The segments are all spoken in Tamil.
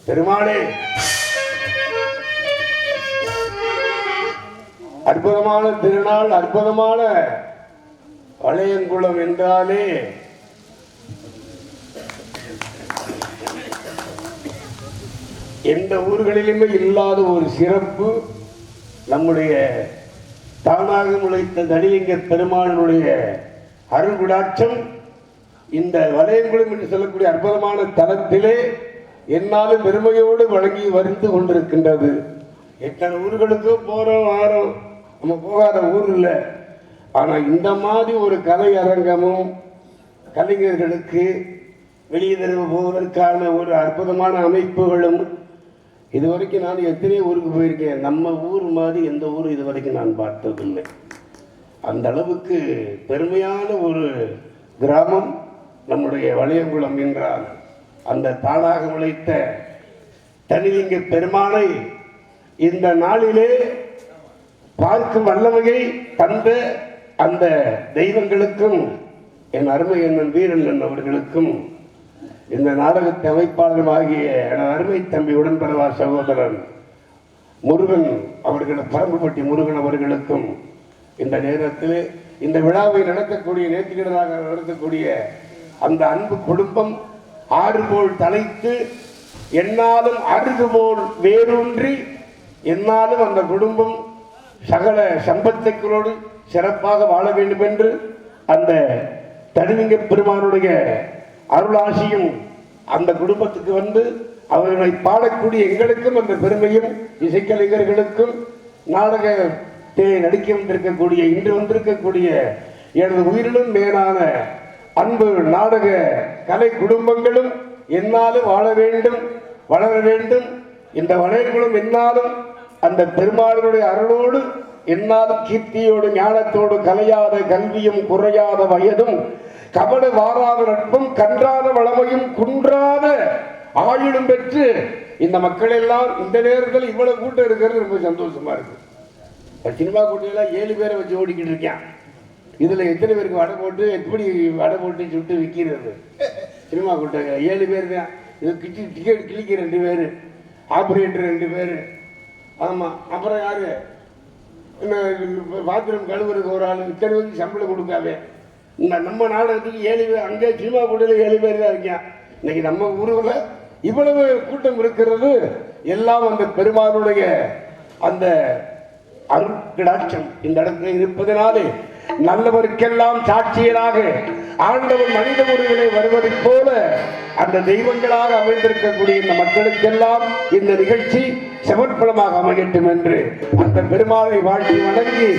பெருமாளே, அற்புதமான திருநாள், அற்புதமான வளையங்குளம் என்றாலே எந்த ஊர்களிலுமே இல்லாத ஒரு சிறப்பு நம்முடைய தானாக முளைத்த தனிலிங்க பெருமானுடைய அருள் விடாட்சம் இந்த வளையங்குளம் என்று சொல்லக்கூடிய அற்புதமான தலத்திலே என்னாலும் பெருமையோடு வழங்கி வந்து கொண்டிருக்கின்றது. எத்தனை ஊர்களுக்கும் போறோம் வாரோம், நம்ம போகாத ஊர் இல்லை. ஆனால் இந்த மாதிரி ஒரு கலை அரங்கமும் கலைஞர்களுக்கு வெளியே தருவ போவதற்கான ஒரு அற்புதமான அமைப்புகளும் இதுவரைக்கும் நான் எத்தனை ஊருக்கு போயிருக்கேன். நம்ம ஊர் மாதிரி எந்த ஊர் இதுவரைக்கும் நான் பார்த்ததில்லை. அந்த அளவுக்கு பெருமையான ஒரு கிராமம் நம்முடைய வளையங்குளம் என்றால் அந்த தானாக உழைத்த தனிலிங்க பெருமானை இந்த நாளிலே பார்க்கும் வல்லமையை தந்த அந்த தெய்வங்களுக்கும் என் அருமை அண்ணன் வீரன் அவர்களுக்கும் இந்த நாடகத்தை அமைப்பாளரும் ஆகிய எனது அருமை தம்பி உடன்பிறவா சகோதரன் முருகன் அவர்கள், பரம்புப்பட்டி முருகன் அவர்களுக்கும் இந்த நேரத்தில் இந்த விழாவை நடத்தக்கூடிய நேர்த்திகளாக நடத்தக்கூடிய அந்த அன்பு குடும்பம் ஆறு போல் தலைத்து என்னாலும் அருகு போல் வேரூன்றி என்னாலும் அந்த குடும்பம் சகல சம்பத்துக்களோடு சிறப்பாக வாழ வேண்டும் என்று அந்த தனிலிங்க பெருமானுடைய அருளாசியும் அந்த குடும்பத்துக்கு வந்து அவர்களை பாடக்கூடிய எங்களுக்கும் அந்த பெருமையும், இசைக்கலைஞர்களுக்கும் நாடகத்தை நடிக்க வந்திருக்கக்கூடிய, இன்று வந்திருக்கக்கூடிய எனது உயிரிலும் மேலான அன்பு நாடக கலை குடும்பங்களும் என்னாலும் வாழ வேண்டும், வளர வேண்டும். இந்த வளையர்களும் என்னாலும் அந்த பெருமாளுடைய அருளோடு என்னாலும் கீர்த்தியோடு ஞானத்தோடு கலையாத கல்வியும் குறையாத வயதும் கபட வாராத நட்பும் கன்றாத வளமையும் குன்றாத ஆயுளும் பெற்று இந்த மக்கள் எல்லாம் இந்த நேரத்தில் இவ்வளவு கூட்டம் இருக்கிறது ரொம்ப சந்தோஷமா இருக்கு. சினிமா கூட்டம் 7 பேரை வச்சு ஓடிக்கிட்டு இருக்கேன். இதுல எத்தனை பேருக்கு வடை போட்டு எப்படி வடை போட்டு சுட்டு விற்கிறது? சினிமா கூட்டம் 7 பேர் தான். இது டிக்கெட் கிளிக்க 2 பேர், ஆப்ரேட்டர் 2 பேர். ஆமா, அப்புறம் யாரு பாத்ரூம் கழுவுறதுக்கு ஒரு ஆள். இத்தனை பேருக்கு சம்பளம் கொடுக்காவே. நம்ம நாடகத்துக்கு 7 பேர், அங்கே சினிமா கூட்டத்தில் 7 பேர் தான் இருக்கேன். இன்னைக்கு நம்ம ஊருல இவ்வளவு கூட்டம் இருக்கிறது எல்லாம் அந்த பெருமானுடைய அந்த அருட்கடாட்சம் இந்த இடத்துல இருப்பதனாலே நல்லவருக்கெல்லாம் சாட்சியலாக ஆண்டவன் மனித உருவிலே வருவதைப் போல அந்த தெய்வங்களாக அமைந்திருக்கக்கூடிய இந்த மக்களுக்கெல்லாம் இந்த நிகழ்ச்சி சமர்ப்பணமாக அமையட்டும் என்று அந்த பெருமாளை வாழ்த்தி வணங்கி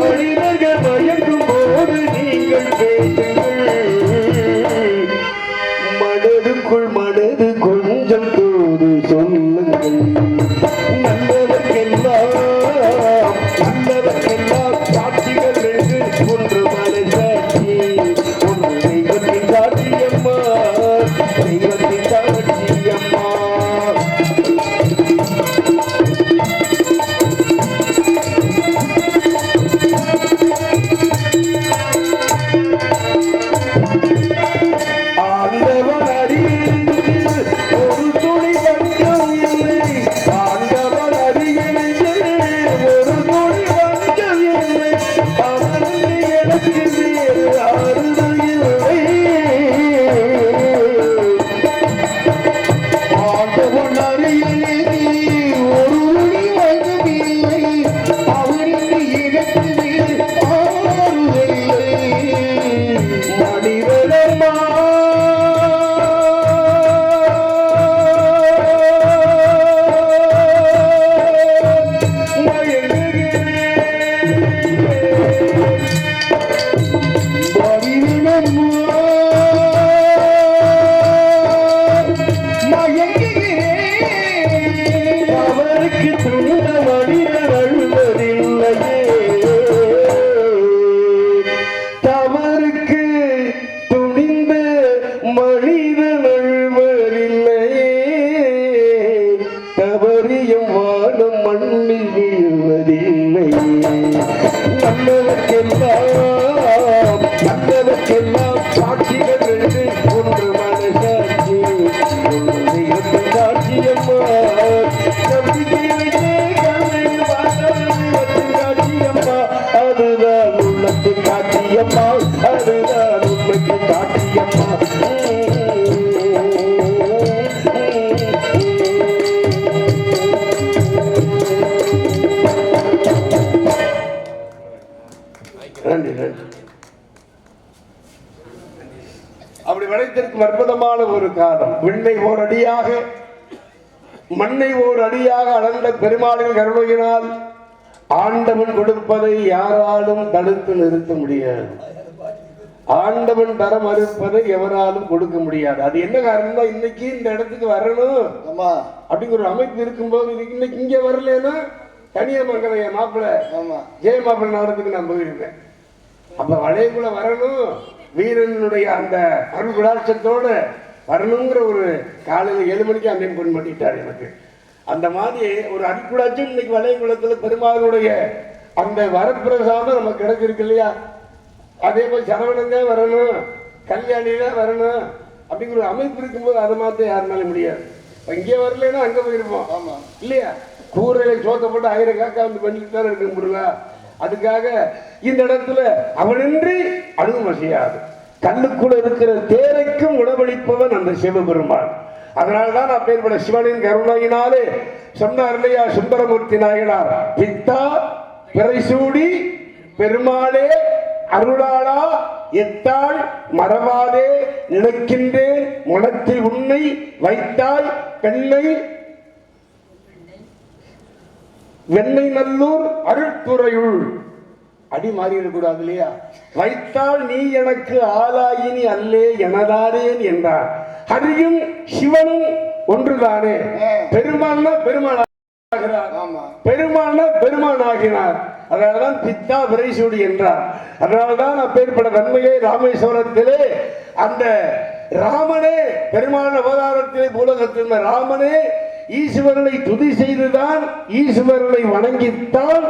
மனிதர்கள் மயக்கும் போது நீங்கள் பேசுங்கள். அப்படி வளைத்திருக்கும் அற்புதமான ஒரு காலம். விண்ணை ஓர் அடியாக மண்ணை ஓர் அடியாக அளந்த பெருமாளின் கருணையினால் ஆண்டவன் கொடுப்பதை யாராலும் தடுத்து நிறுத்த முடியாது. ஆண்டவன் தர மறுப்பதை எவராலும் கொடுக்க முடியாது. அது என்ன காரணம்னா, இன்னைக்கு இந்த இடத்துக்கு வரணும் அப்படிங்கிற ஒரு அமைப்பு இருக்கும்போது இன்னைக்கு இங்க வரலன்னா தனியா மங்கள மாப்பிள்ள ஜெய மாப்பிள்ள நகரத்துக்கு நான் போயிருக்கேன். அப்ப வளையக்குள்ள வரணும், வீரனுடைய அந்த அருள் விளாட்சத்தோட வரணுங்கிற ஒரு காலையில் 7 மணிக்கு அண்ணன் பொன் பண்ணிட்டார் எனக்கு. அந்த மாதிரி ஒரு அடிக்குடாச்சும் இன்னைக்கு வளையகுளத்தில் பெருமாளுடைய அந்த வரப்பிரசாதம் நமக்கு கிடைச்சிருக்கு இல்லையா. அதே போல் சரவணங்க வரணும், கல்யாணியில வரணும் அப்படிங்கிற ஒரு அமைப்பு இருக்கும்போது அதை மாற்ற யாருனாலும் முடியாது. இங்கே வரலன்னா அங்கே போயிருப்போம் இல்லையா. கூரையில சோத்தப்பட்டு 1000 காக்கா வந்து பண்ணிட்டு தான் இருக்கு முருகா. அதுக்காக இந்த இடத்துல அவனின்றி அணுகும் செய்யாது. கண்ணுக்குள்ள இருக்கிற தேரைக்கும் உணவளிப்பவன் அந்த சிவபெருமான். அதனால்தான் அப்பேற்பட்ட சிவனின் கருணையினாலே சொன்னார் இல்லையா சுந்தரமூர்த்தி நாயனார், பித்தா பிறைசூடி பெருமாளே அருளாளா எத்தாள் மறவாதே நினைக்கின்றேன் மனத்தில் உன்னை வைத்தாய் பெண்ணை வெண்ணை நல்லூர் அருட்துறையுள். அடி மாறிடக்கூடாது இல்லையா. வைத்தால் நீ எனக்கு ஆளாயினி அல்லே எனதானேன் என்றார். ஹரியும் சிவனும் ஒன்றுதானே. பெருமாள்னா பெருமாள் ஆகிறார், பெருமாள்னா பெருமான் ஆகினார். அதனால்தான் பித்தா விரைசூடி என்றார். அதனால்தான் அப்பேற்பட்ட நன்மையை ராமேஸ்வரத்திலே அந்த ராமனே பெருமாள் அவதாரத்திலே பூலகத்தில் ராமனே ஈஸ்வரனை துதி செய்துதான் ஈஸ்வரனை வணங்கித்தான்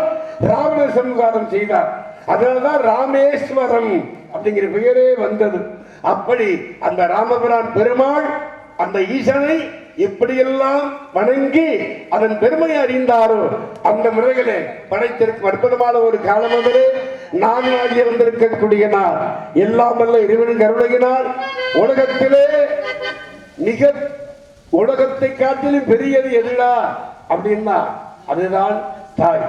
ராவண சம்ஹாரம் செய்தார். அதனால்தான் ராமேஸ்வரம் அப்படிங்கிற பெயரே வந்தது. அப்படி அந்த ராமபிரான் பெருமாள் அந்த ஈசனை எப்படியெல்லாம் வணங்கி அதன் பெருமையை அறிந்தாரோ அந்த முறைகளே படைத்திருக்கும் அற்புதமான ஒரு காலமதிலே நான் ஆகிய வந்திருக்கக்கூடிய நாள் எல்லாம் வல்ல இறைவனின் கருணையினால் உலகத்திலே மிக உலகத்தை காட்டிலும் பெரியது எதுடா அப்படின்னா அதுதான் தாய்.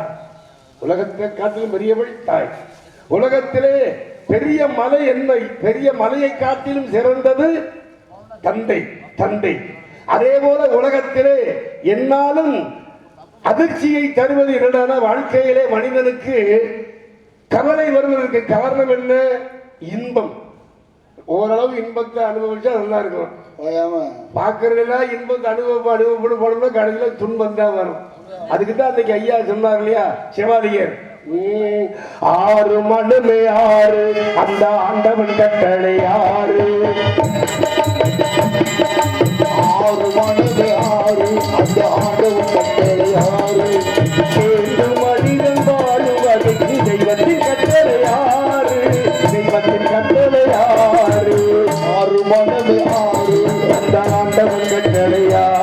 உலகத்தை காட்டிலும் பெரியவள் தாய். உலகத்திலே பெரிய மலை என்ன, பெரிய மலையை காட்டிலும் சிறந்தது தந்தை. தந்தை அதே போல உலகத்திலே என்னாலும் அதிர்ச்சியை தருவது என்னன்னா வாழ்க்கையிலே மனிதனுக்கு கவலை வருவதற்கு காரணம் என்ன? இன்பம். ஓரளவு இன்பத்தை அனுபவிச்சா நல்லா இருக்கும். பாக்குறதுலாம் இன்பத்தை அனுபவப்படும் போனோம்னா கடைசியில துன்பம் தான் வரும். அதுக்குதான் அன்னைக்கு ஐயா சொன்னார் இல்லையா சிவாலியர், 6 மடமே 6 அந்த ஆண்டவன் கட்டளை 6 மடமே 6 அந்த ஆண்டவன் கட்டளை 6 சேர்ந்து மனிதன் வாழுவதற்கு தெய்வத்தின் கட்டளை 6 தெய்வத்தின் கட்டளை 6 மடமே 6 அந்த ஆண்டவன் கட்டளை 6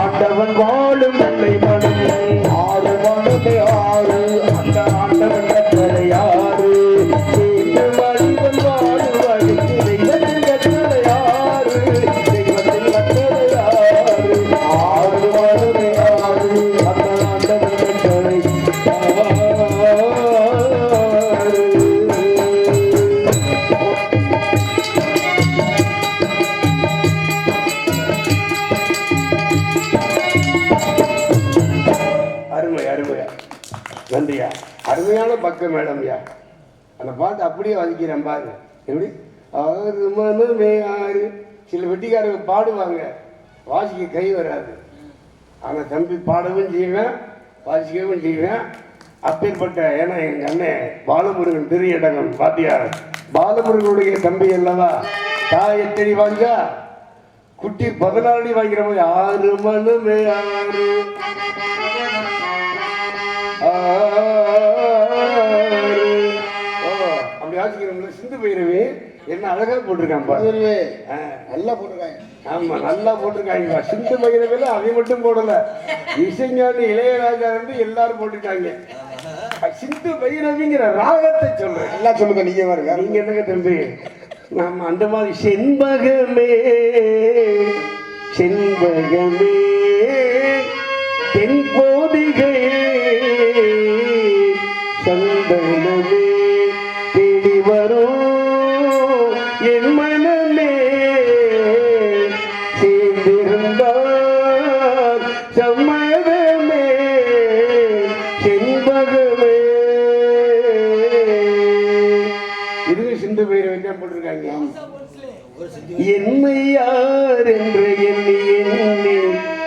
ஆண்டவன் வாழும் வெள்ளை மனம் 6 மடமே 6 அந்த ஆண்டவன் அருமையா, நன்றியா, அருமையான பக்கம் மேடம்யா. அந்த பாட்டு அப்படியே வாசிக்கிறேன் பாருங்க. எப்படி ஆறு மனமே ஆறு. சில வெட்டிக்காரங்க பாடுவாங்க, வாசிக்க கை வராது. ஆனால் தம்பி பாடவும் செய்வேன், வாசிக்கவும் செய்வேன். அப்பேற்பட்ட ஏன்னா எங்கள் அண்ணன் பாலமுருகன் திருநடகம் பாத்தியார் பாலமுருகனுடைய தம்பி அல்லவா. தாய் எத்தடி வாங்கா குட்டி 14 அடி வாங்கிற போது ஆறு மனமே ஆறு அப்படி வாசிக்கிறோம்ல. சிந்து பைரவி என்ன அழகா போட்டிருக்கான் பாரு, நல்லா போட்டிருக்காங்க. ஆமா நல்லா போட்டிருக்காங்க. சிந்து பைரவில அதை மட்டும் போடல, இசைஞானி இளையராஜா வந்து எல்லாரும் போட்டுட்டாங்க. சிந்து பைரவிங்கிற ராகத்தை சொல்றேன். எல்லாம் சொல்லுங்க, நீங்க பாருங்க. நீங்க என்னங்க தம்பி, நாம அந்த மாதிரி செண்பகமே செண்பகமே தென்போதிகை சந்தனமே தேடி வரும் என் மனமே சேர்ந்திருந்தார் சம்மதமே செண்பகமே. இதுக்கு சிந்து பெயரை வைக்க போட்டிருக்காங்க. என்னை யார் என்று எண்ணி எண்ணி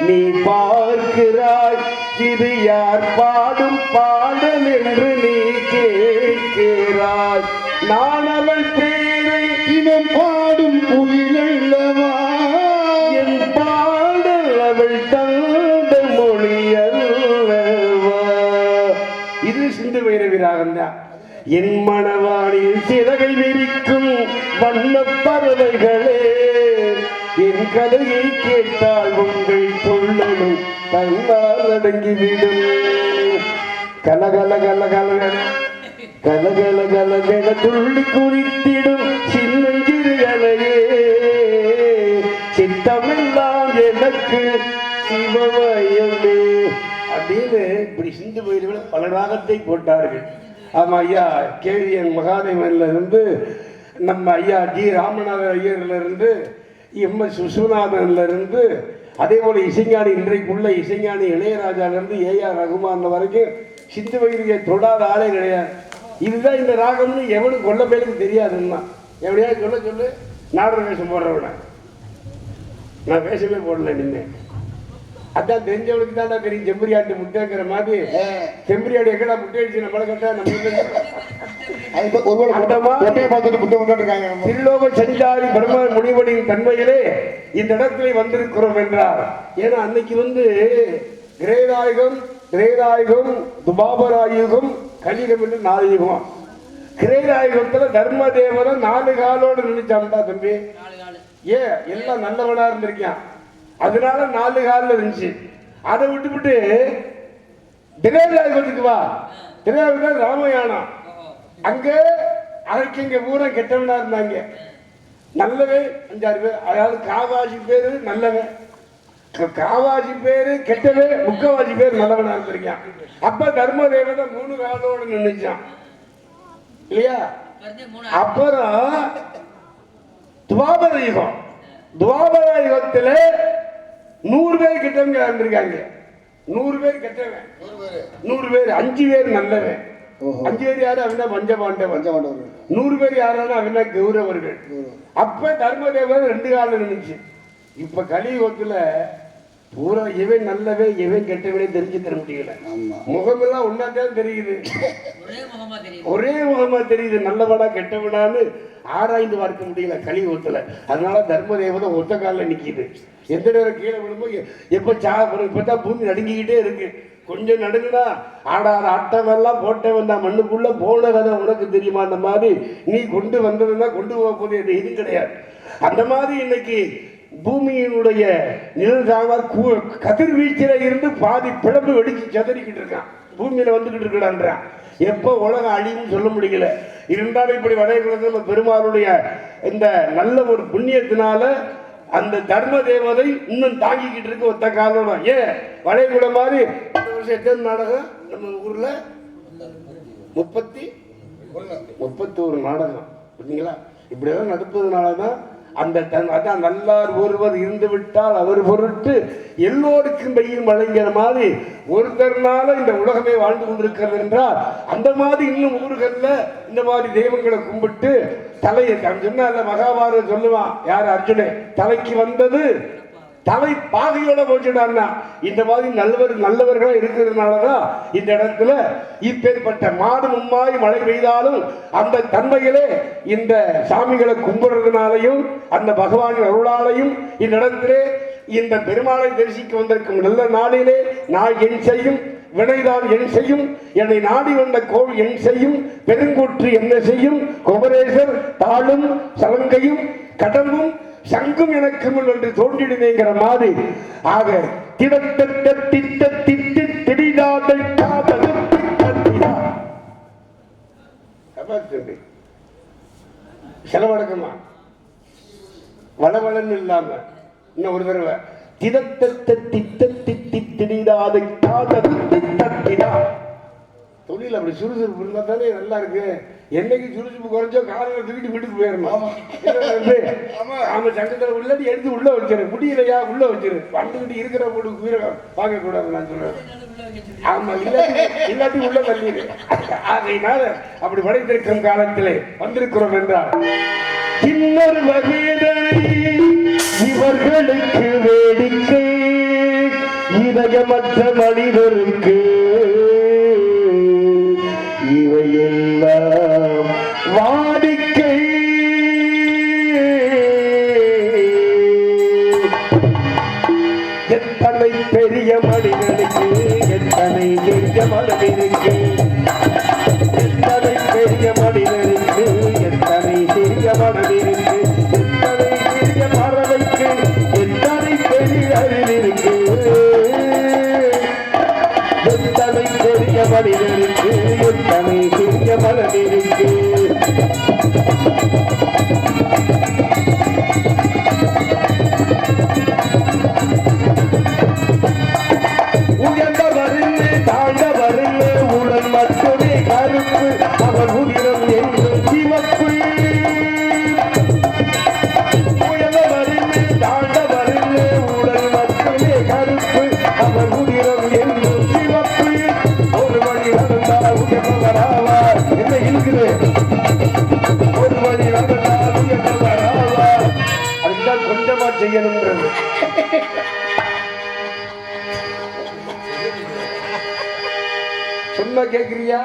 நீ பார்க்கிறாய், இது யார் பாடும் பாடல் என்று நீ கேட்கிறாய். நான் அவள் பேரை இவன் பாடும் குயிலல்லவா, என் பாடல் அவள் தந்த மொழி அல்லவா. இது சிந்து பைரவி ராகம் தான். என் மனவானில் சிறகை விரிக்கும் வண்ண பறவைகளே, என் கதையை கேட்டால் உங்கள் சொல்லணும் தன்னால் அடங்கிவிடும். கலகல கல கலகல கலகல கலகல துள்ளி குறித்திடும் சின்னஞ்சிறுகளையே, சித்தமெல்லாம் எனக்கு சிவமயமே அப்படின்னு இப்படி சிந்து பைரவில பல ராகத்தை போட்டார்கள். ஆமா ஐயா கேவிஎன் மகாதேவன்ல இருந்து, நம்ம ஐயா ஜி ராமநாதன் ஐயர்ல இருந்து, எம்எஸ் விஸ்வநாதன்ல இருந்து, அதே போல இசைஞானி இன்றைக்குள்ள இசைஞானி இளையராஜால இருந்து ஏஆர் ரகுமான் வரைக்கும் சிந்து பைரவியை தொடாத ஆளே கிடையாது. இதுதான் இந்த ராகம்னு எவனுக்கு கொல்ல பேருக்கு தெரியாதுன்னா எப்படியாவது சொல்ல சொல்லு. நாடக வேஷம் போடுறவன நான் வேஷமே போடல நின்று, அதான் தெரிஞ்சவனுக்கு தான்டா தெரியும். செம்பரியாட்டு முட்டைங்கிற மாதிரி செம்பரியாடு எங்கடா முட்டை அடிச்சு நம்மளை கட்டா நம்ம திருலோக சஞ்சாரி பிரம்ம முனிவனின் தன்மையிலே இந்த இடத்துல வந்திருக்கிறோம் என்றார். ஏன்னா அன்னைக்கு வந்து கிரேதாயுகம் திரேதாயுகம் துபாபராயுகம் கலியுகம் என்று 4 யுகம். கிரேதாயுகத்துல தர்ம தேவரை 4 காலோடு நினைச்சான்டா தம்பி. ஏன் எல்லாம் நல்லவனா இருந்திருக்கான், அதனால 4 காலில் இருந்துச்சு. அதை விட்டுவிட்டு திரேதாயுகத்துக்கு வா. திரேதாயுகம் ராமயானம், அங்க அதற்கு இங்க பூரா கெட்டவனா இருந்தாங்க. நல்லவன் 5-6 பேர், அதாவது காவாசி பேரு நல்லவன், காவாசி பேரு கெட்டவன், முக்கவாசி பேர் நல்லவனா இருந்திருக்கான். அப்ப தர்ம தேவதை 3 காலோடு நின்னுச்சான் இல்லையா. அப்புறம் துவாபர யுகம், துவாபர யுகத்துல 100 பேர் கெட்டவங்க இருந்திருக்காங்க. 100 பேர் கெட்டவன், 100 பேர் 5 பேர் நல்லவன். 5 பேர் யாரு அப்படின்னா பஞ்சபாண்டவன். 100 பேர் யாரானா அப்படின்னா கௌரவர்கள். அப்ப தர்மதேவர் 2 காலம் நின்றுச்சு. இப்ப கலியுகத்துல பூரா எவன் நல்லவன் எவன் கெட்டவனே தெரிஞ்சு தர முடியல. முகமெல்லாம் ஒன்னாத்தான் தெரியுது, ஒரே முகமா தெரியுது. நல்லவனா கெட்டவனான்னு ஆராய்ந்து பார்க்க முடியல கலியுகத்துல. அதனால தர்ம தேவதை ஒத்த காலில் நிக்குது. எந்த நேரம் கீழே விழும்போது எப்ப இப்பதான் பூமி நடுங்கிக்கிட்டே இருக்கு. கொஞ்சம் நடுங்குனா ஆடாத ஆட்டமெல்லாம் போட்டவன் தான் மண்ணுக்குள்ள போன கதை உனக்கு தெரியுமா. அந்த மாதிரி நீ கொண்டு வந்ததுன்னா கொண்டு போக போது இது கிடையாது. அந்த மாதிரி இன்னைக்கு பூமியினுடைய நிழல்தாவார் கதிர்வீச்சில இருந்து பாதி பிளம்பு வெடிச்சு சதறிக்கிட்டு இருக்கான், பூமியில வந்துகிட்டு இருக்கிறான். எப்போ உலகம் அழின்னு சொல்ல முடியல. இருந்தாலும் இப்படி வடகுலத்தில் பெருமாளுடைய இந்த நல்ல ஒரு புண்ணியத்தினால அந்த தர்ம தேவதை இன்னும் தாங்கிக்கிட்டு இருக்கு ஒத்த காலம். ஏன் வளைகுட மாதிரி இந்த வருஷம் எத்தனை நாடகம் நம்ம ஊர்ல 31 நாடகம் பார்த்தீங்களா. இப்படியெல்லாம் நடப்பதுனாலதான் அதான் நல்லார் ஒருவர் இருந்து விட்டால் அவர் பொருட்டு எல்லோருக்கும் பெய்யும் வழங்கிற மாதிரி ஒருத்தர்னால இந்த உலகமே வாழ்ந்து கொண்டிருக்கிறது என்றால் அந்த மாதிரி இன்னும் ஊர்கள்ல இந்த மாதிரி தெய்வங்களை கும்பிட்டு தலையை சொன்ன மகாபாரதம் சொல்லுவான் யார் அர்ஜுனே தலைக்கு வந்தது தலை பாகையோட போச்சுடான்னா இந்த மாதிரி நல்லவர்களா இருக்கிறதுனாலதான் இந்த இடத்துல இப்பேற்பட்ட மாடு மும்மாய் மழை பெய்தாலும் அந்த தன்மையிலே இந்த சாமிகளை கும்பிடுறதுனாலையும் அந்த பகவானின் அருளாலையும் இந்த இடத்திலே இந்த பெருமாளை தரிசிக்க வந்திருக்கும் நல்ல நாளிலே நான் என் செய்யும் வினைதான் என் செய்யும் என்னை நாடி வந்த கோள் என் செய்யும் பெருங்கூற்று என்ன செய்யும் குமரேசர் தாளும் சலங்கையும் கடம்பும் சங்கும் எனக்கு முன் என்று தோன்றிடுங்கிற மாதிரி ஆக செலவடக்கமா வளவளன்னு இல்லாம இன்னும் ஒரு தடவை தொழில் அப்படி சுறுசுறுப்பு இருந்தா தானே நல்லா இருக்கு. என்னைக்கு சுறுசுறுப்பு குறைஞ்சோ காலையில் தூக்கிட்டு வீட்டுக்கு போயிடணும். ஆமா சங்கத்தில் உள்ளாடி எடுத்து உள்ள வச்சிரு, முடியலையா உள்ள வச்சிரு, வந்துகிட்டு இருக்கிற போட்டு உயிரை பார்க்க கூடாது நான் சொல்றேன். ஆமா இல்லாட்டி உள்ள தள்ளிடு. ஆகையினால அப்படி படைத்திருக்கும் காலத்திலே வந்திருக்கிறோம் என்றால் இன்னொரு வகையினை இவர்களுக்கு வேடிக்கை இதயமற்ற மனிதருக்கு இவையெல்லாம் வாடிக்கை. எத்தனை பெரிய மனிதனுக்கு எத்தனை பெரிய மனதிற்கு, எத்தனை பெரிய மனிதனுக்கு எத்தனை பெரிய மனதிற்கு, எத்தனை பெரிய பறவைக்கு எத்தனை பெரிய அறிவிற்கு, எத்தனை பெரிய மனிதனுக்கு எத்தனை பெரிய மனதிற்கு. உயர்ந்தவரில் தாழ்ந்தவரில் உடல் மட்டுமே கருப்பு, அவர் உயிரம் என்று சிவப்பு. உயர்ந்தவரில் தாழ்ந்தவரில் உடல் மட்டுமே கருப்பு, அவர் உயிரம் என்று சிவப்பு. ஒரு வழி நடந்தால் உயர்ந்தவராவார். என்ன இருக்குது? ஒரு வழி நடந்தால் உயர்ந்தவராவார். அதுதான் கொஞ்சமா செய்யணும்ன்றது. சொன்ன கேட்கிறியா?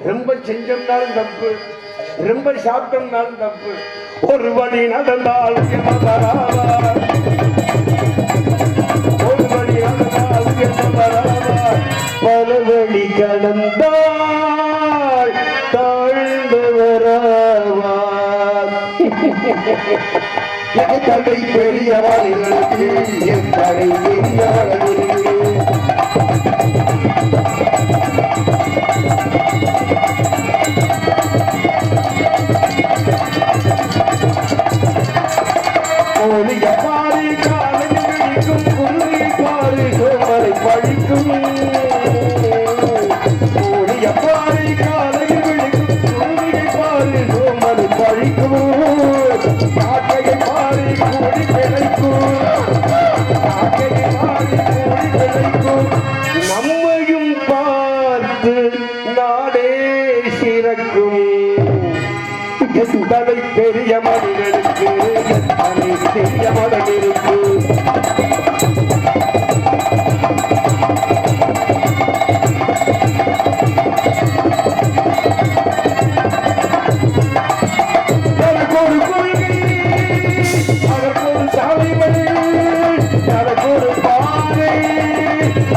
ரொம்ப செஞ்சோம்னாலும் தப்பு, ரொம்ப சாப்பிட்டோம்னாலும் தப்பு. ஒரு வழி நடந்தால் உயர்ந்தவராவார், ஒரு வழி நடந்தால் உயர்ந்தவராவார். பல வழி கடந்தால் தாழ்ந்தவராவார். எத்தனை பெரியவர்களுக்கு எத்தனை பெரியவர்களுக்கு கோழிய பாரி காலையில் விழிக்கும், குருவியை பாரி சோமரை பழிக்கும். கோழிய பாரி காலையில் விழிக்கும், குருவியை பாரி சோமரை பழிக்கும். காக்கையை பாரி கூடி பிழைக்கும், காக்கையை பாரி கூடி பிழைக்கும். நம்மையும் பார்த்து நாடே சிறக்கும். எத்தனை பெரிய மனிதனுக்கு எத்தனை பெரிய மனதிற்கு. அதற்கு ஒரு கொள்கை, அதற்கு ஒரு தலைமை, அதற்கு ஒரு பாதை,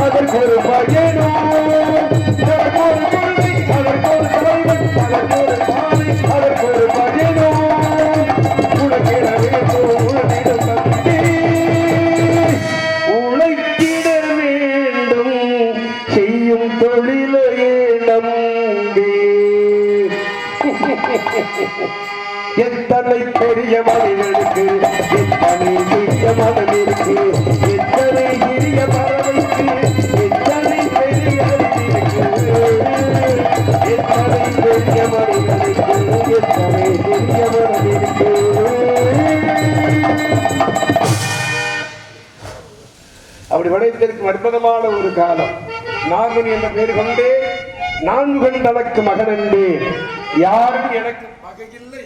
அதற்கு ஒரு பயணம். அதற்கு ஒரு கொள்கை, அதற்கு ஒரு தலைமை, அதற்கு ஒரு பாதை, அதற்கு ஒரு பயணம். உலகிட வேண்டும் உலகிடம் தம்பி, உழைத்திட வேண்டும் செய்யும் தொழிலையே நம்பி. எத்தனை பெரிய மனிதனுக்கு எத்தனை பெரிய மனதிற்கு, எத்தனை சிறிய பறவைக்கு எத்தனை பெரிய அறிவிற்கு, எத்தனை பெரிய மனிதனுக்கு எத்தனை பெரிய மனதிற்கு. அனைவருக்கும் அற்புதமான ஒரு காலம். நாகன் என்ற பெயர் கொண்டே நான்குகள் தனக்கு மகன் என்றே யாரும் எனக்கு பகையில்லை.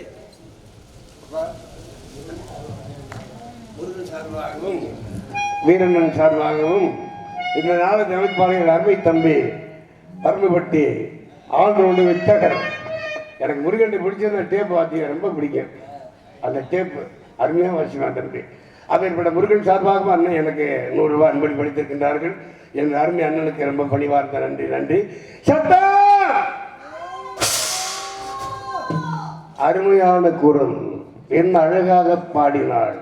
முருகன் சார்பாகவும் வீரண்ணன் சார்பாகவும் இந்த நாளை அமைப்பாளர்கள் அருமை தம்பி அருமைப்பட்டி ஆழ்ந்து வித்தகர். எனக்கு முருகன் பிடிச்ச டேப் வாத்தியம் ரொம்ப பிடிக்கும். அந்த டேப் அருமையாக வாசிப்பான் தம்பி. அப்பேற்பட்ட முருகன் சார்பாகவும் அண்ணன் எனக்கு 100 ரூபாய் அன்பளி படித்திருக்கின்றார்கள். என் அருமை அண்ணனுக்கு ரொம்ப பணிவார்ந்த நன்றி. நன்றி. சத்தா அருமையான குரல், என்ன அழகாக பாடினாள்.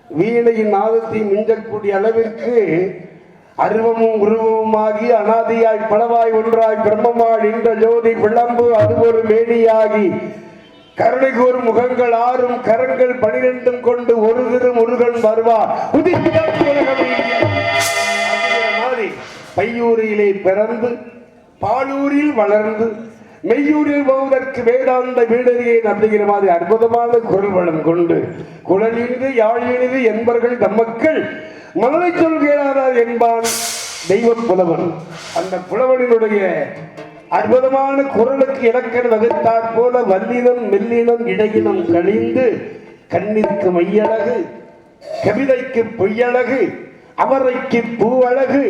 வீணையின் நாதத்தை மிஞ்சக்கூடிய அளவிற்கு அருவமும் உருவமுமாகி அனாதியாய் பலவாய் ஒன்றாய் பிரம்மமாய் இந்த ஜோதி விளம்பு அது ஒரு மேனியாகி கருணை கூறு முகங்கள் 6 கரங்கள் 12 கொண்டு ஒரு திரு முருகன் வருவார். மாதிரி பையூரிலே பிறந்து பாலூரில் வளர்ந்து மெய்யூரில் போவதற்கு வேதாந்த வீடறியே அப்படிங்கிற மாதிரி அற்புதமான குரல் வளம் கொண்டு குழலினிது யாழினிது என்பர்கள் தம்மக்கள் மனதை சொல்கிறார் என்பான் தெய்வ புலவன். அந்த புலவனினுடைய அற்புதமான குரலுக்கு இலக்கண வகுத்தாற் போல வல்லினம் மெல்லினம் இடையினம் கழிந்து கண்ணிற்கு மையழகு, கவிதைக்கு பொய்யழகு, அவரைக்கு பூவழகு,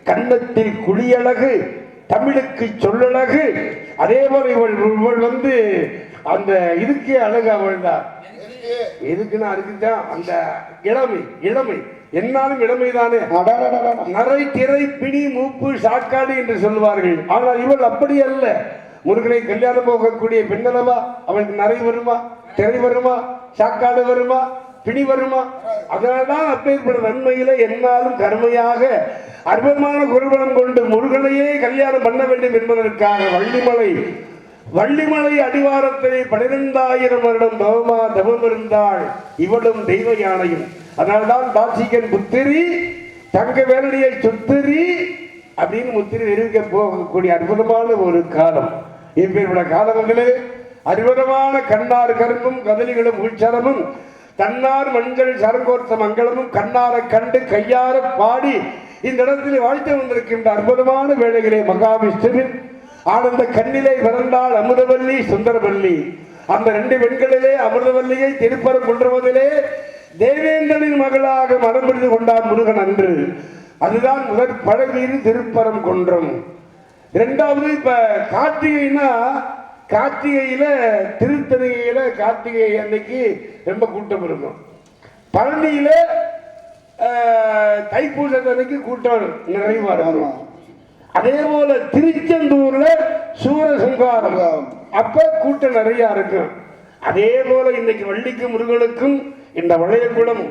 கன்னத்தில் குழியழகு, தமிழுக்கு சொல்லழகு. அதே போல இவள் வந்து அந்த இதுக்கே அழகு. அவள் தான் எதுக்குன்னா அதுக்குதான் அந்த இளமை என்னாலும் இளமைதானே. நரை திரை பிணி மூப்பு சாக்காடு என்று சொல்வார்கள். ஆனால் இவள் அப்படி அல்ல. முருகனை கல்யாணம் போகக்கூடிய பெண்ணளவா? அவளுக்கு நரை வருமா, திரை வருமா, சாக்காடு வருமா, பிணி வருமா? அதனால்தான் அப்பேற்பட்ட நன்மையில என்னாலும் கருமையாக அற்புதமான குருபலம் கொண்டு முருகனையே கல்யாணம் பண்ண வேண்டும் என்பதற்காக வள்ளிமலை அடிவாரத்திலே 12,000 வருடம் தவம் இருந்தாள். இவளும் தெய்வ யானையும். அதனால்தான் தாட்சிகன் புத்திரி தங்க வேலடியை சுத்திரி அப்படின்னு முத்திரி நிரூபிக்க போகக்கூடிய அற்புதமான ஒரு காலம். இப்பேற்பட்ட காலங்களே அற்புதமான கண்ணார் கரும்பும் கதலிகளும் உள்சரமும் தன்னார் மஞ்சள் சரங்கோர்த்த மங்களமும் கண்ணார கண்டு கையார பாடி இந்த இடத்தில் வாழ்த்து வந்திருக்கின்ற அற்புதமான வேளைகளே மகாவிஷ்ணுவின் ஆனந்த கண்ணிலே பிறந்தாள் அமுதவல்லி சுந்தரவல்லி. அந்த 2 பெண்களிலே அமிர்தவல்லியை திருப்பரம் கொண்டுவதிலே தேவேந்திரனின் மகளாக மனம் பிடித்து கொண்டார் முருகன் அன்று. அதுதான் முதற் பழவீடு திருப்பரம் கொன்றம். 2வது இப்ப கார்த்திகைனா கார்த்திகையில திருத்தணிகையில கார்த்திகை அன்னைக்கு ரொம்ப கூட்டம் இருக்கும். பழனியில தைப்பூசத்தன்னைக்கு கூட்டம் நிறைவா இருக்கும். அதே போல திருச்செந்தூர்ல சூரசங்காரம் அப்ப கூட்டம் நிறைய இருக்கும். அதே போல இன்னைக்கு வள்ளிக்கும் முருகனுக்கும் இந்த வளையகுளம்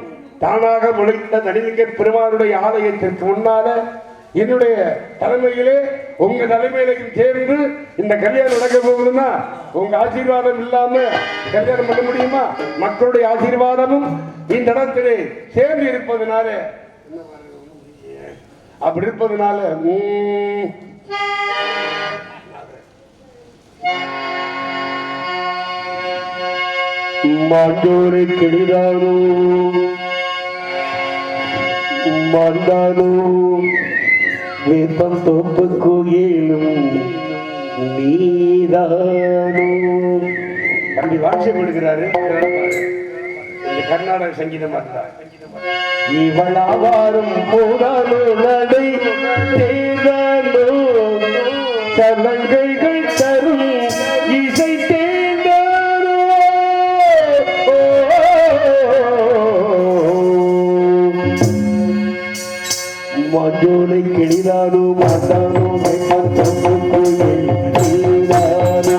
தானாக முளைத்த தனிலிங்க பெருமானுடைய ஆலயத்திற்கு முன்னால என்னுடைய தலைமையிலே உங்க தலைமையிலையும் சேர்ந்து இந்த கல்யாணம் நடக்க போகுதுன்னா உங்க ஆசீர்வாதம் இல்லாம கல்யாணம் பண்ண முடியுமா? மக்களுடைய ஆசீர்வாதமும் இந்த இடத்திலே சேர்ந்து இருப்பதனால அப்படி இருப்பதனால மாண்டோரை கெடுதானோ மாண்டானோ வேப்பம் தோப்பு கோயிலும் நீதானோ அப்படி வாட்சியப்படுகிறாரு. கர்நாடக சங்கீதமா இருந்தார். இவளாவாரும் போதானோ நடை தேதானோ சலங்கைகள் தரும் இசை தேர்ந்தானோ மஞ்சோலை கிளிதானோ மாட்டானோ கோயில் நீதானோ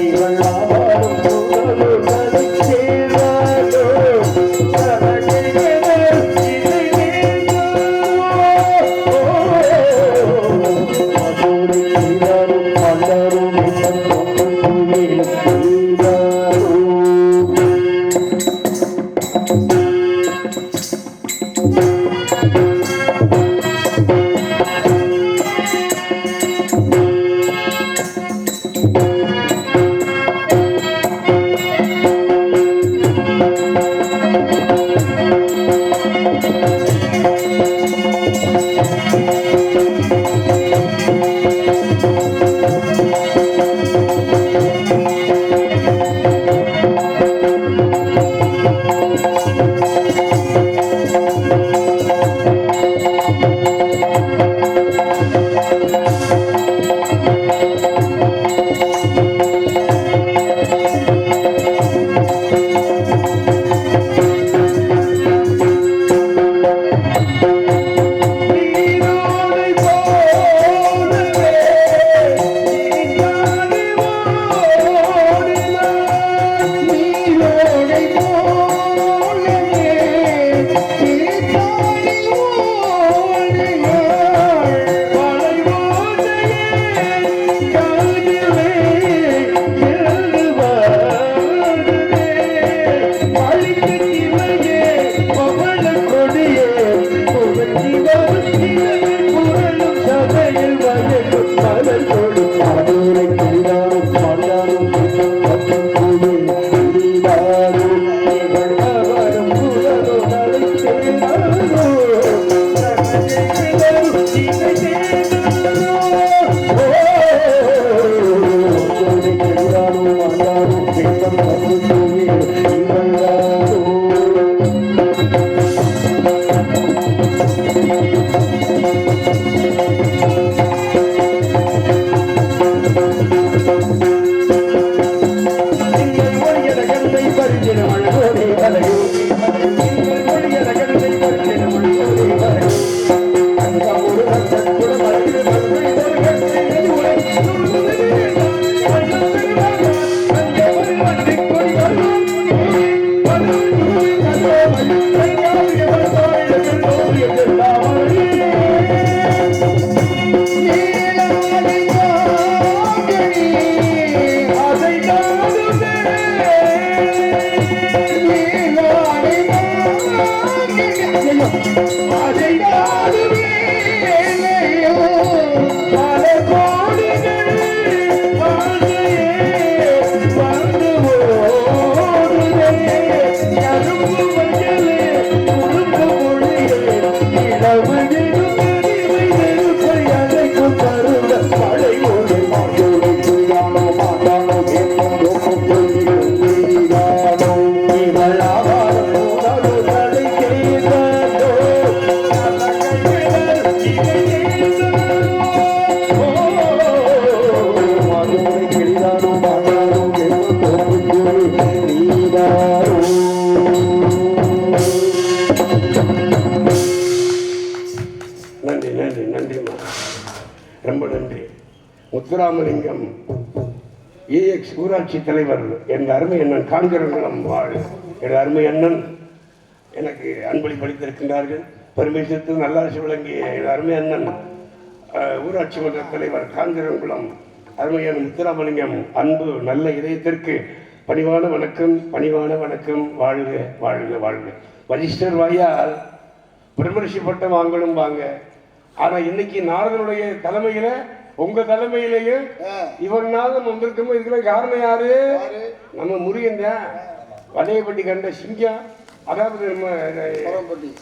இவளாவாரும் போதானோ நடை தேதானோ முத்துராமலிங்கம் EX ஊராட்சி தலைவர் என் அருமை அண்ணன் காண்கிறங்குளம் வாழ் என் அருமை அண்ணன் எனக்கு அன்பளிப்பளித்திருக்கின்றார்கள். பெருமை சேர்த்து நல்லாட்சி வழங்கிய என் அருமை அண்ணன் ஊராட்சி மன்ற தலைவர் காண்கிறங்குளம் அருமையான முத்துராமலிங்கம் அன்பு நல்ல இதயத்திற்கு பணிவான வணக்கம், பணிவான வணக்கம். வாழ்க வாழ்க வாழ்க. வஜிஸ்டர் வாயால் பிரம்மரிஷி பட்டம் வாங்கணும் வாங்க. ஆனா இன்னைக்கு நாரதனுடைய தலைமையில உங்க தலைமையிலேயே இவன் நாதம் வந்திருக்கும். இதுக்கெல்லாம் காரணம் யாரு? நம்ம முருகன் தான். வலையப்பட்டி கண்ட சிங்கம், அதாவது நம்ம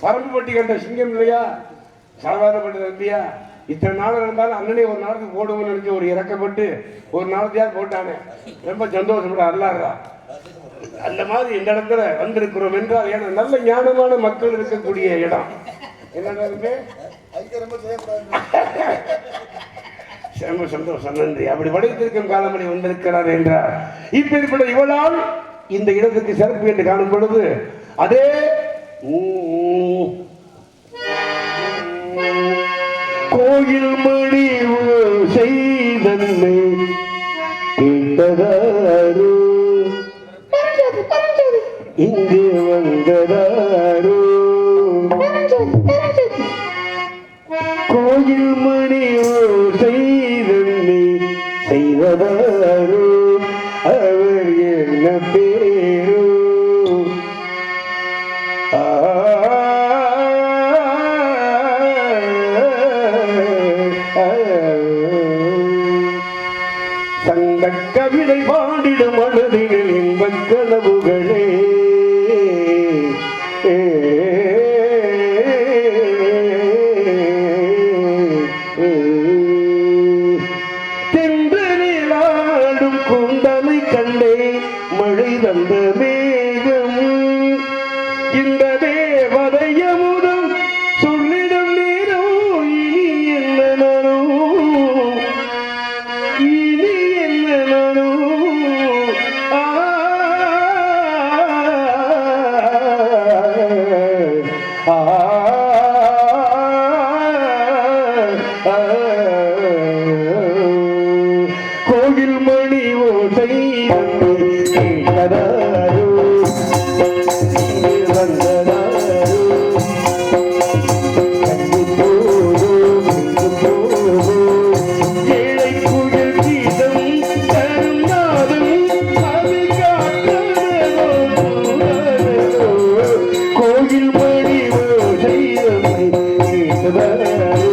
பரம்புப்பட்டி கண்ட சிங்கம் இல்லையா, சாதாரணப்பட்ட தம்பியா. இத்தனை நாள் இருந்தாலும் அண்ணனே ஒரு நாளுக்கு போடுவோம்னு நினைச்சு ஒரு இறக்கப்பட்டு ஒரு நாளத்தையாவது போட்டானே, ரொம்ப சந்தோஷப்பட அல்லாடுறா. அந்த மாதிரி இந்த இடத்துல வந்திருக்கிறோம் என்றால் ஏன்னா நல்ல ஞானமான மக்கள் இருக்கக்கூடிய இடம். என்ன இருக்கு? ரொம்ப சந்தோஷம், நன்றி. அப்படி வடித்திருக்கும் காலமணி வந்திருக்கிறார் என்றார். இப்பேற்பட்ட இவளால் இந்த இடத்துக்கு சிறப்பு என்று காணும் பொழுது அதே கோயில் மணி செய்தன்னை கேட்டதாரோ, இங்கு வந்ததாரோ, கோயில் மணி செய்தன்னை செய்ததாரோ, அவர் என்ன பேரோ, சங்க கவிதை பாடிடும் மனதில் இன்பக் கனவுகளே, வந்த மேகம் இந்த தேவதையமுதம் சொல்லிடும் நேரம் இனி என்ன நானும் இனி என்ன நானும் கோயில் மணி ஓசை கேட்கதாரோ வந்ததாரோ கண்டு போதோ போதோ ஏழை குயில் கீதம் தரும் நாதம் அது காத்ததோ கோயில் மணி ஓசை கேட்கதாரோ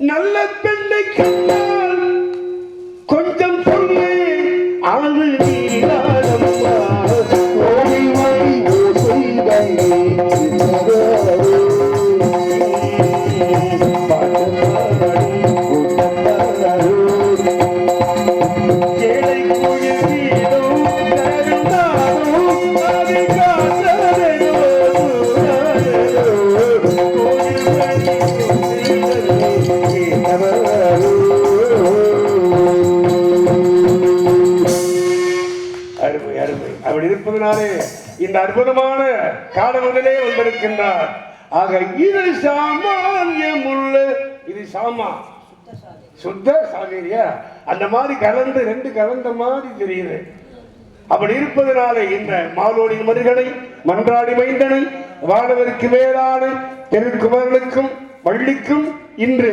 நல்ல பெண்ணை கண்டால் கொஞ்சம் சொல்லு அது நீராடம்மா கோவில் மணி ஓசை ஏழை குயில் வீடும் கருந்தாலும் அது காத்ததோ அருமை அருமை அப்படி இருப்பதனாலே இந்த அற்புதமான காலவதிலே வந்திருக்கின்றார். ஆக இது சாமானியமுள்ள இது சாமா சுத்த சாகரியா அந்த மாதிரி கலந்து ரெண்டு கலந்த மாதிரி தெரியுது. அப்படி இருப்பதனாலே இந்த மாலோடி மருகனை மன்றாடி மைந்தனை வானவருக்கு மேலான திருக்குமரனுக்கும் வள்ளிக்கும் இன்று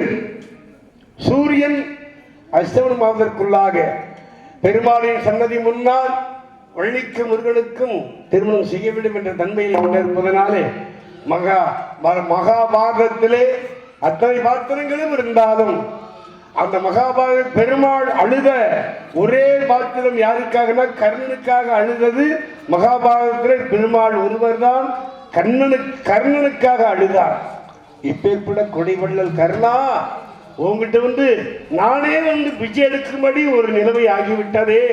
சூரியன் அஸ்தமனமாவதற்குள்ளாக பெருமாளின் சன்னதி முன்னால் வள்ளிக்கு முருகனுக்கும் திருமணம் செய்ய வேண்டும் என்ற தன்மையில் கொண்டிருப்பதனாலே மகாபாரதத்திலே அத்தனை பாத்திரங்களும் இருந்தாலும் அந்த மகாபாரத பெருமாள் அழுத ஒரே பாத்திரம் யாருக்காகனா கர்ணனுக்காக அழுதது. மகாபாரதத்திலே பெருமாள் ஒருவர் தான் கர்ணனுக்காக அழுதார். இப்பேற்பட கொடைவள்ளல் கர்ணா உங்ககிட்ட நானே பிச்சை எடுக்கும்படி ஒரு நிலைமை ஆகிவிட்டதே.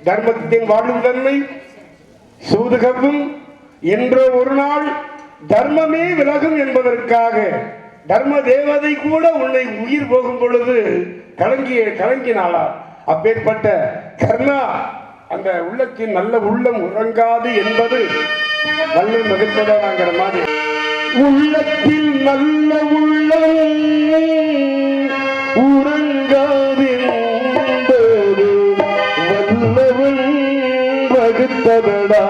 தர்மத்தின் வாழ்வு தன்மை சூதுகவும் என்றோ ஒரு நாள் தர்மமே விலகும் என்பதற்காக தர்ம தேவதை கூட உன்னை உயிர் போகும் பொழுது கலங்கினாளா? அப்பேற்பட்ட கர்ணா அந்த உள்ளத்தின் நல்ல உள்ளம் உறங்காது என்பது நல்ல மகிழ்ந்ததாங்கிற மாதிரி உள்ளத்தில் நல்ல உள்ளம் உறங்காது வல்லவன் வகுத்ததடா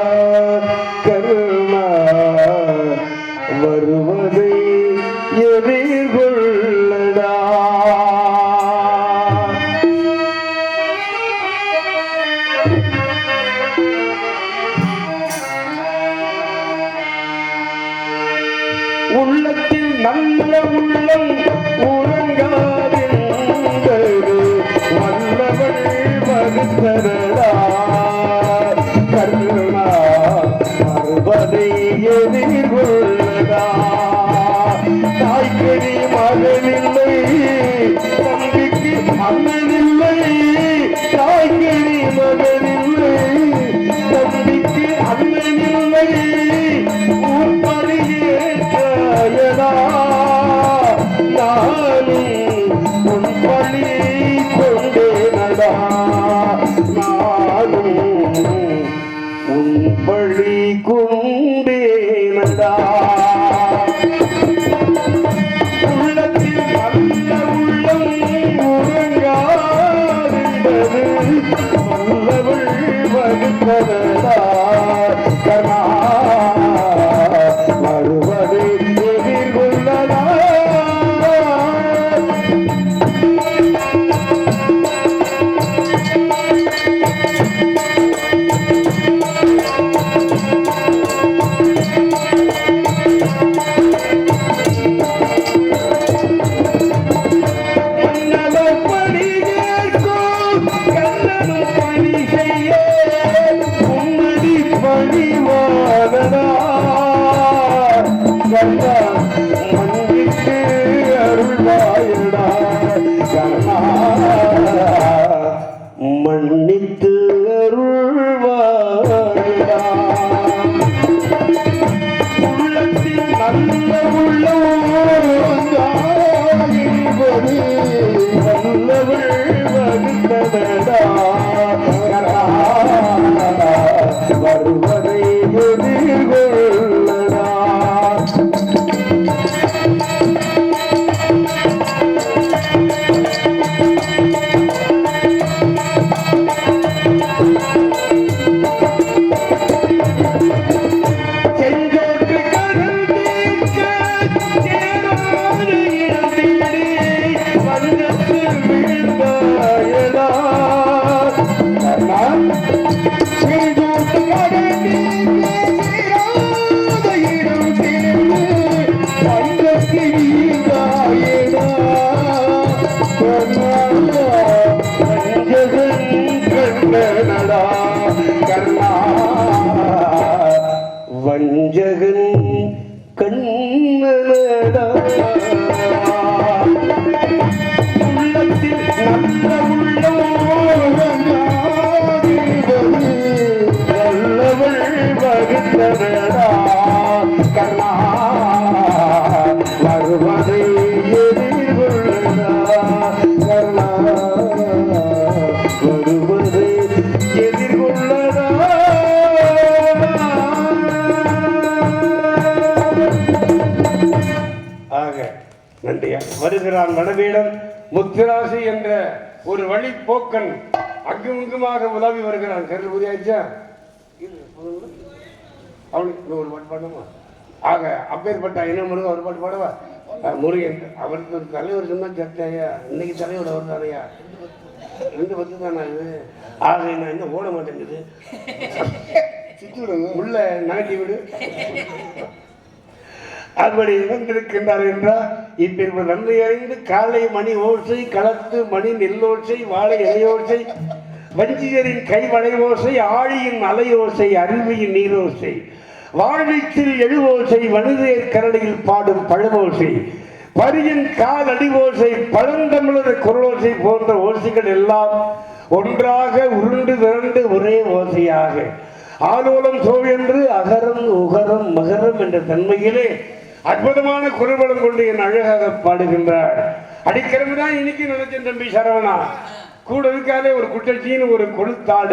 கருணா வருவதை எதிர்கொள்ளடா. வகுத்தனடா கருணா மறுபதை எதிர்கொள்ளடா தாய்க்கடி மகனில்லை தம்பிக்கு அண்ணனில்லை தாய்க்கடி மகனில்லை தம்பிக்கு அண்ணனில்லை உன்படியேற்றயடா நானும் உன் பழி கொண்டேனடா நானும் உன் பழி கொண்டேனடா உள்ளத்தில் நல்ல உள்ளம் உறங்காதென்பது வல்லவள் வகுத்ததடா கர்ணா வருவதை எதிர்கொள்ளடா மன்னித்து அருள்வாயடா கர்ணா மன்னித்து அருள்வாயடா உள்ளத்தில் நல்ல உள்ளது நல்லவள் வகுத்ததடா கர்ணா வருவதை எதிர்கொள்ளடா வஞ்சகன் கண்ணனடா உள்ளத்தில் நல்ல உள்ளவள் வகுத்தனடா கர்ணா வருவதை எதிர்கொள்ளடா கர்ணா வருவதை எதிர்கொள்ளடா நன்றியா வருகிறான் வடவேடன் முத்துராசி என்ற ஒரு வழிப்போக்கன் அங்குமுங்குமாக உலாவி வருகிறான் கருள் புரியாச்சா அவனுக்கு ஒரு பாட்டு பாடுமா ஆக அப்பேற்பட்ட இன்னும் முருகன் ஒரு பாட்டு பாடுவா முருகன் அவருக்கு ஒரு தலைவர் சொன்னா சட்டையா இன்னைக்கு தலைவர் வருதானையா 2 தானா இது ஆக நான் இன்னும் ஓட மாட்டேங்குது உள்ள நகட்டி விடு அப்படி இறந்திருக்கின்றார் என்றால் இப்ப நன்மை அறிந்து காலை மணி ஓசை களத்து மணி நெல்லோசை வாழை இலையோசை வஞ்சியரின் கைவளை ஓசை ஆழியின் அலையோசை அருவியின் நீரோசை வாழ்வீச்சில் எழுவோசை வனிதையர் கரடியில் பாடும் பழமோசை பரியின் கால் அடிவோசை பழந்தமிழர் குரலோசை போன்ற ஓசைகள் எல்லாம் ஒன்றாக உருண்டு திரண்டு ஒரே ஓசையாக ஆலோலம் சோழென்று அகரம் உகரம் மகரம் என்ற தன்மையிலே அற்புதமான குரல்வளம் கொண்டு என் அழகாக பாடுகின்றார். அடிக்கிறதுதான் இன்னைக்கு நினைச்சேன் தம்பி சரவணா. கூட இருக்காலே ஒரு குட்டச்சின்னு ஒரு கொளுத்தாட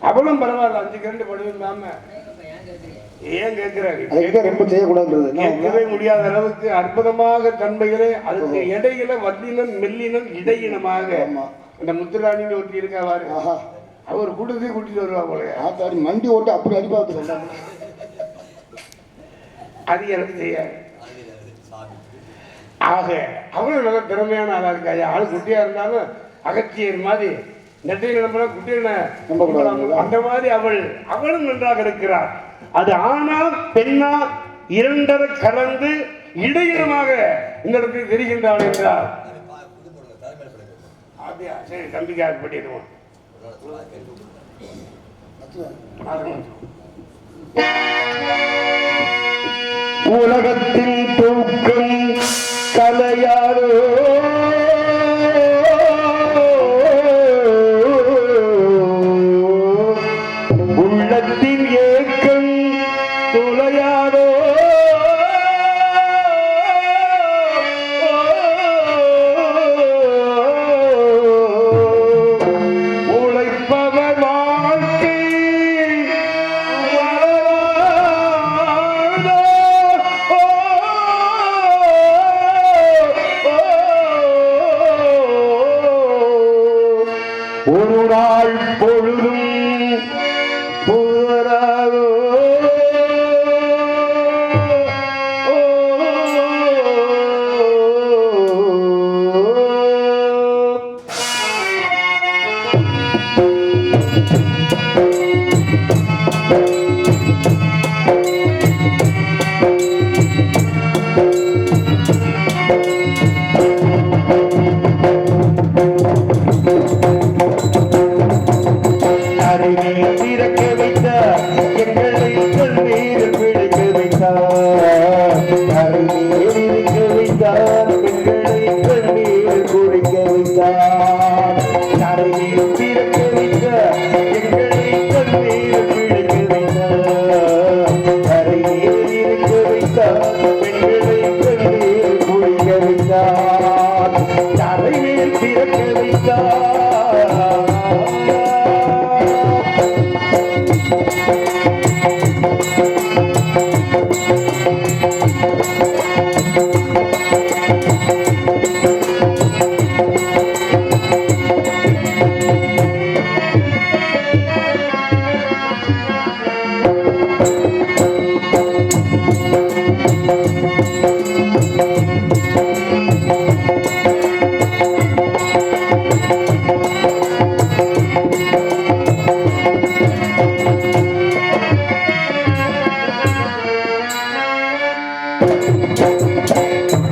அவளும் பரவாயில்ல 5 கரண்டு படுவில்லாம ஏன் கேட்கிறாரு ரொம்ப செய்யக்கூடாது கேட்கவே முடியாத அளவுக்கு அற்புதமாக தன்மைகளே அதுக்கு இடையில வல்லினம் மெல்லினம் இடையினமாக அந்த முத்துராணின்னு ஒருத்தி இருக்காவாரு அவர் கூட்டத்தையும் கூட்டிட்டு வருவா போல மண்டி ஓட்டு அப்படி அடிப்பாத்து அது எனக்கு தெரியாது. ஆக அவளும் நல்ல திறமையான ஆளா இருக்காயா. ஆள் குட்டியா இருந்தாலும் அகத்தியர் மாதிரி நெட்டை நிலம்புற குட்டியான அந்த மாதிரி அவளும் நன்றாக இருக்கிறார். அது ஆனா பெண்ணா இரண்டரை கலந்து இடையினமாக இந்த இடத்தில் தெரிகின்றாள் என்றார். அப்படியா சரி தம்பிக்காக பண்ணிடுவோம். உலகத்தின் தூக்கம் கலையாரோ உள்ளத்தின் ஏக்கம் துளையாரோ ஒரு நாள் பொழுதும் புதராதோ திறக்க வைத்த எங்களை கண்ணீர் பிடிக்க வைத்தார் இருக்க வைத்தார் எங்களை கண்ணீர் குடிக்க வைத்தார் தரையில் திறக்க வைத்த எங்களை கண்ணீர் பிடிக்க வைத்தார் தரையில் இருக்க வைத்தார் எங்களை கண்ணீர் குடிக்க வைத்தார் தரையில் திறக்க வைத்தார்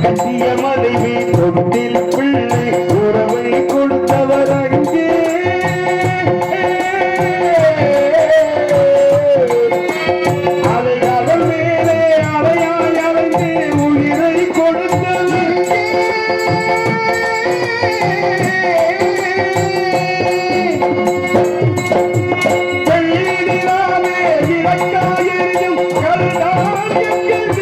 கட்டிய மனைவி தொட்டில் பிள்ளை உறவை கொடுத்தவர் அங்கே அலையாளர் மேலே அலையாய் அலைந்து உயிரை கொடுத்தவர் வெள்ளியிலாமே இறக்காயும் கருதான் எங்கள்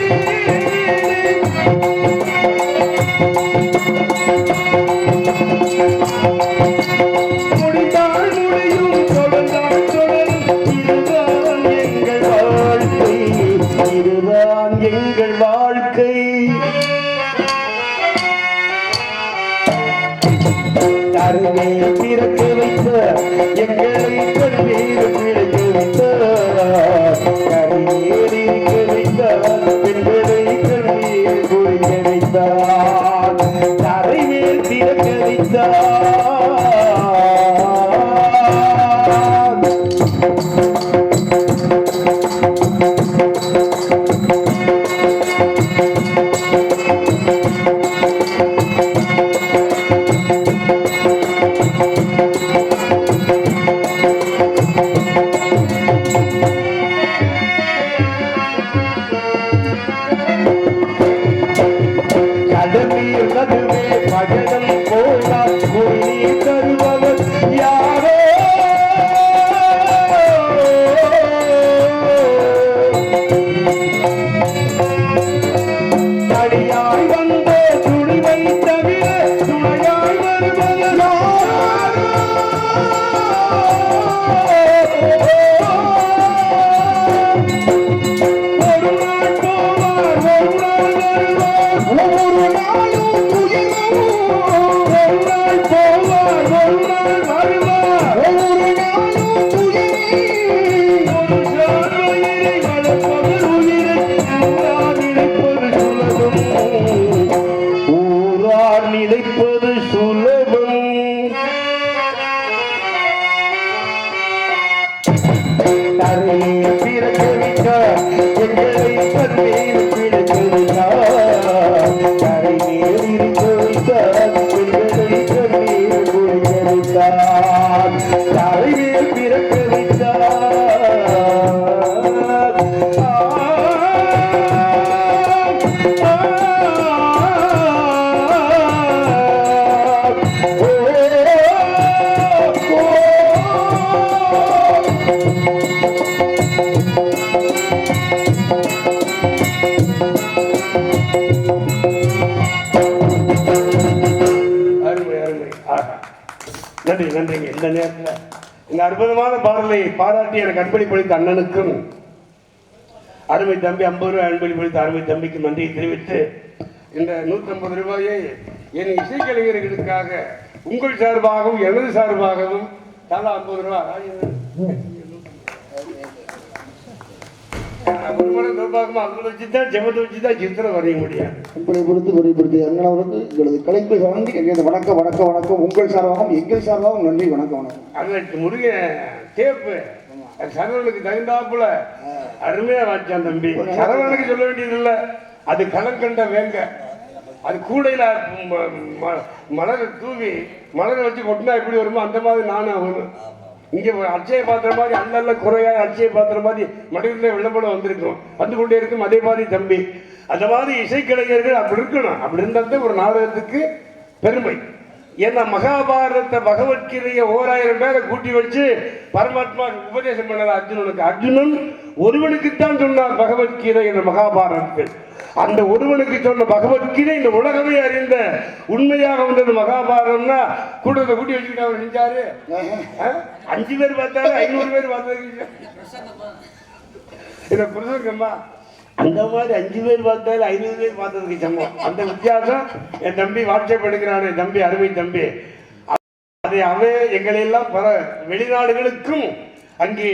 முடிந்தால் முடியும் தொடர்ந்தால் தொடரும் இதுதான் எங்கள் வாழ்க்கை இதுதான் எங்கள் வாழ்க்கை தருவே பிறக்க வைத்த எங்களை கண்ணீர் பிழைக்க வைத்தார் கரையேறி இருக்க வைத்தார் பெண்களை கண்ணீர் குடிக்க வைத்தார் தரைமேல் பிறக்க வைத்தார் கடலில் நடுவே பகடம் போனால் குடிநீர் தருபவர் யாரோ தடியாய் வந்த துணிவை தவிர துணையாய் வருபவர் ஒரு நாள் போவார் ஒரு நாள் வருவார் ஒவ்வொரு நாளும் ஒரு நாள் போவார் ஒரு நாள் வருவார் ஒவ்வொரு நாளும் ஒரு சார்வையை வளர்ப்பவர் உயிரை ஊரார் நினைப்பது சுலபம் ஊரார் நினைப்பது சுலபம் தரையை பிறக்க வைத்தார் எங்களை கண்ணீர் பிடிக்க வைத்தார் தரையில் இருக்க வைத்தார் எங்களை கண்ணீர் குடிக்க வைத்தார் தலைமையில் பிறக்க வைத்தார். நன்றி நன்றிங்க. இந்த நேரத்தில் இந்த அற்புதமான பாடலை பாராட்டி எனக்கு அன்பளிப்பளித்த அண்ணனுக்கும் அருமை தம்பி 50 ரூபாய் அன்பளிப்பளித்த அருமை தம்பிக்கு நன்றியை தெரிவித்து இந்த 150 ரூபாயை என் இசைக்கலைஞர்களுக்காக உங்கள் சார்பாகவும் எனது சார்பாகவும் தலா 50 ரூபாய் கலைப்பை வழங்கி வணக்கம் வணக்கம் வணக்கம் உங்கள் சார்பாகவும் எங்கள் சார்பாகவும் நன்றி வணக்கம் வணக்கம். முருகன் தேப்பு சரவணனுக்கு தகுந்தாப்புல அருமையா வாச்சான் தம்பி. சரவணனுக்கு சொல்ல வேண்டியது இல்லை, அது களம் கண்ட வேங்க. அது கூடையில மலர் தூவி மலரை வச்சு கொட்டினா எப்படி வருமோ அந்த மாதிரி நானும் ஆகணும். இங்கே அட்சய பாத்திர மாதிரி அல்ல குறையா அட்சய பாத்திர மாதிரி மனிதர்களே விளம்பரம் வந்திருக்கும், வந்து கொண்டே இருக்கும். அதே மாதிரி தம்பி அந்த மாதிரி இசைக்கலைஞர்கள் அப்படி இருக்கணும். அப்படி இருந்தால் ஒரு நாடகத்துக்கு பெருமை. ஏன்னா மகாபாரத பகவத்கீதையை 1000 பேரை கூட்டி வச்சு பரமாத்மா உபதேசம் பண்ணல அர்ஜுனனுக்கு. அர்ஜுனன் ஒருவனுக்குத்தான் சொன்னார் பகவத்கீதை என்ற மகாபாரதத்தில். அந்த ஒருவனுக்கு சொன்ன பகவத்கீதை இந்த உலகமே அறிந்த உண்மையாக வந்தது மகாபாரதம்னா கூட்டத்தை கூட்டி வச்சுக்கிட்டு அவர் செஞ்சாரு. 5 பேர் பார்த்தாரு, 500 பேர் பார்த்தது புருஷங்கம்மா. அந்த மாதிரி 5 பேர் பார்த்தாரு, 500 பேர் பார்த்ததுக்கு சமம். அந்த வித்தியாசம் என் தம்பி வாட்ஸ்அப் எடுக்கிறானே தம்பி, அருமை தம்பி. அதை அவன் எங்களை எல்லாம் பல வெளிநாடுகளுக்கும் அங்கே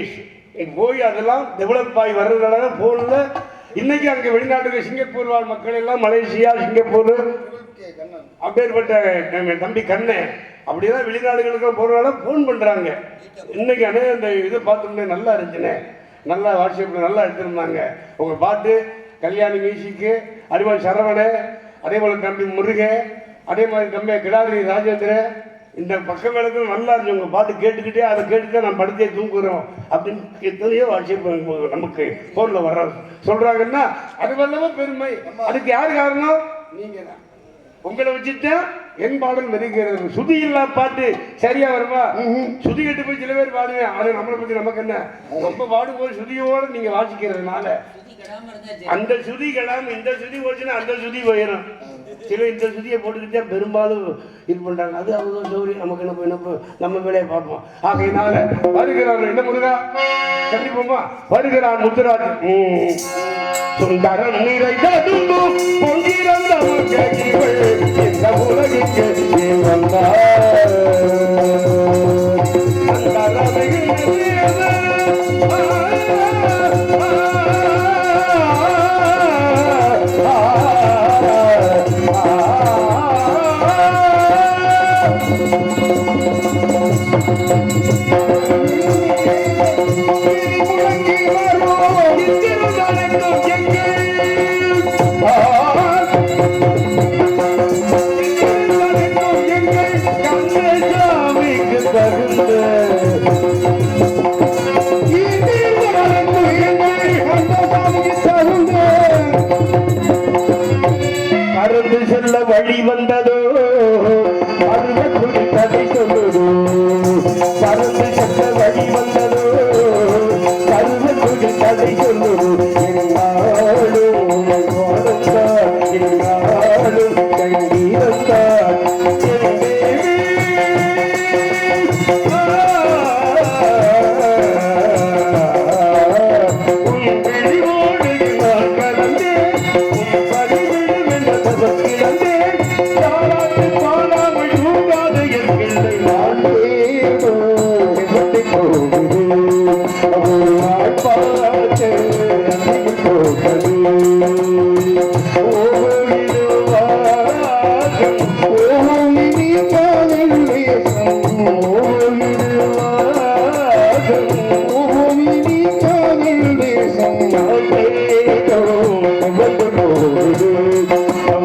போய் அதெல்லாம் டெவலப் ஆகி வர்றதுனால போன்ல இன்னைக்கு அங்கே வெளிநாட்டுக்கு சிங்கப்பூர் வாழ் மக்கள் எல்லாம் மலேசியா சிங்கப்பூர் அப்பேற்பட்ட தம்பி கண்ணே அப்படிதான் வெளிநாடுகளுக்கு போறதுனால போன் பண்றாங்க. இன்னைக்கு அண்ணே அந்த இதை பார்த்துட்டு நல்லா இருந்துச்சுண்ணே, நல்லா வாட்ஸ்அப்ல நல்லா எடுத்திருந்தாங்க உங்க பாட்டு. கல்யாணி மியூசிக்கு அறிவாள் சரவண, அதே போல தம்பி முருகன், அதே மாதிரி தம்பி கிடாரி ராஜேந்திர, இந்த பக்கம் வேலைக்கும் நல்லா இருந்துச்சு உங்க பாட்டு கேட்டுக்கிட்டே அதை கேட்டுதான் நம்ம படுத்தே தூங்குறோம் அப்படின்னு எத்தனையோ வாட்ஸ்அப் நமக்கு போன்ல வர்ற சொல்றாங்கன்னா அது வல்லவும் பெருமை. அதுக்கு யார் காரணம்? நீங்க தான். உங்களை வச்சுட்டா என் பாடல் மெருகிறது. சுதி இல்லா பாட்டு சரியா வருமா? சுதி கட்டு போய் சில பேர் பாடுவேன், அது நம்மளை பத்தி நமக்கு என்ன, நம்ம பாடும்போது சுதியோடு நீங்க வாசிக்கிறதுனால அந்த சுதி கெடாம இந்த சுதி போச்சுன்னா அந்த சுதி போயிடும். சில இந்த சுதியை போட்டுக்கிட்டே பெரும்பாலும் இது பண்றாங்க. அது அவங்க சௌரியம், நமக்கு என்ன நம்ம வேலையை பார்ப்போம். ஆகையினால வருகிறார் என்ன முருகா கண்டிப்போமா வருகிறான் முத்துராஜ். சுந்தரம் நிறைந்ததும் பொங்கிரந்த இந்த உலகிற்கு வந்தார். வழி வந்ததோ அருள் கதை சொல்லுதோ, பறந்து சென்ற வழி வந்ததோ அருள் கதை சொல்லுதோ.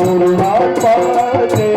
ஒரு நாள் பாட்டு